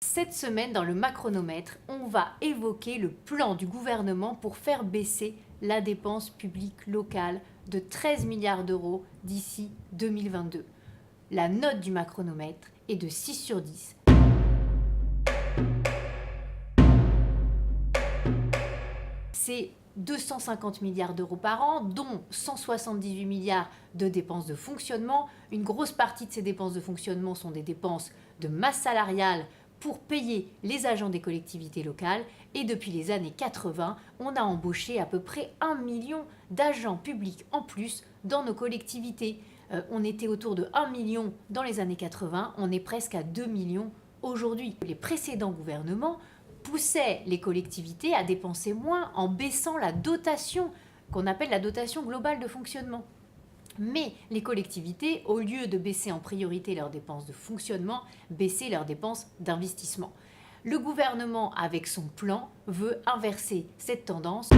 Cette semaine, dans le Macronomètre, on va évoquer le plan du gouvernement pour faire baisser la dépense publique locale de 13 milliards d'euros d'ici 2022. La note du Macronomètre est de 6 sur 10. C'est 250 milliards d'euros par an, dont 178 milliards de dépenses de fonctionnement. Une grosse partie de ces dépenses de fonctionnement sont des dépenses de masse salariale pour payer les agents des collectivités locales. Et depuis les années 80, on a embauché à peu près 1 million d'agents publics en plus dans nos collectivités. On était autour de 1 million dans les années 80, on est presque à 2 millions aujourd'hui. Les précédents gouvernements poussaient les collectivités à dépenser moins en baissant la dotation qu'on appelle la dotation globale de fonctionnement. Mais les collectivités, au lieu de baisser en priorité leurs dépenses de fonctionnement, baissaient leurs dépenses d'investissement. Le gouvernement, avec son plan, veut inverser cette tendance.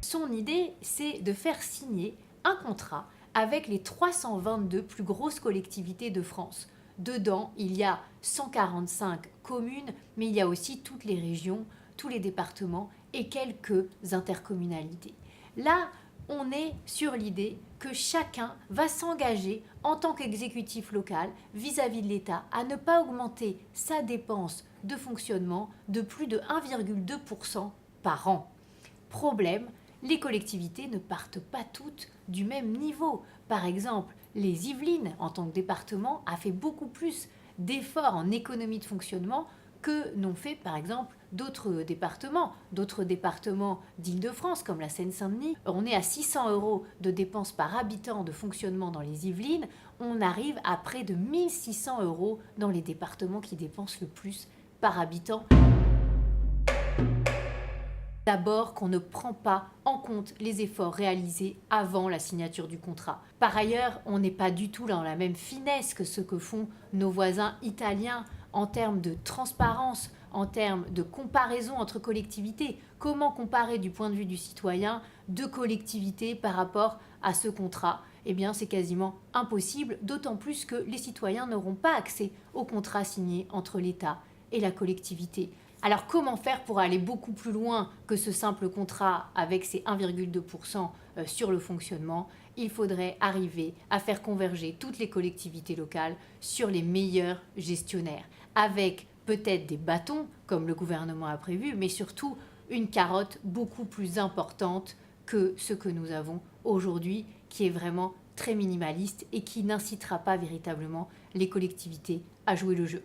Son idée, c'est de faire signer un contrat avec les 322 plus grosses collectivités de France. Dedans, il y a 145 communes, mais il y a aussi toutes les régions, tous les départements et quelques intercommunalités. Là, on est sur l'idée que chacun va s'engager en tant qu'exécutif local vis-à-vis de l'État à ne pas augmenter sa dépense de fonctionnement de plus de 1,2% par an. Problème, les collectivités ne partent pas toutes du même niveau. Par exemple, les Yvelines, en tant que département, a fait beaucoup plus d'efforts en économie de fonctionnement que n'ont fait, par exemple, d'autres départements d'Île-de-France, comme la Seine-Saint-Denis. On est à 600 € de dépenses par habitant de fonctionnement dans les Yvelines. On arrive à près de 1 600 € dans les départements qui dépensent le plus par habitant. D'abord qu'on ne prend pas en compte les efforts réalisés avant la signature du contrat. Par ailleurs, on n'est pas du tout dans la même finesse que ce que font nos voisins italiens en termes de transparence, en termes de comparaison entre collectivités. Comment comparer du point de vue du citoyen deux collectivités par rapport à ce contrat ? Eh bien, c'est quasiment impossible, d'autant plus que les citoyens n'auront pas accès au contrat signé entre l'État et la collectivité. Alors comment faire pour aller beaucoup plus loin que ce simple contrat avec ses 1,2% sur le fonctionnement ? Il faudrait arriver à faire converger toutes les collectivités locales sur les meilleurs gestionnaires, avec peut-être des bâtons, comme le gouvernement a prévu, mais surtout une carotte beaucoup plus importante que ce que nous avons aujourd'hui, qui est vraiment très minimaliste et qui n'incitera pas véritablement les collectivités à jouer le jeu.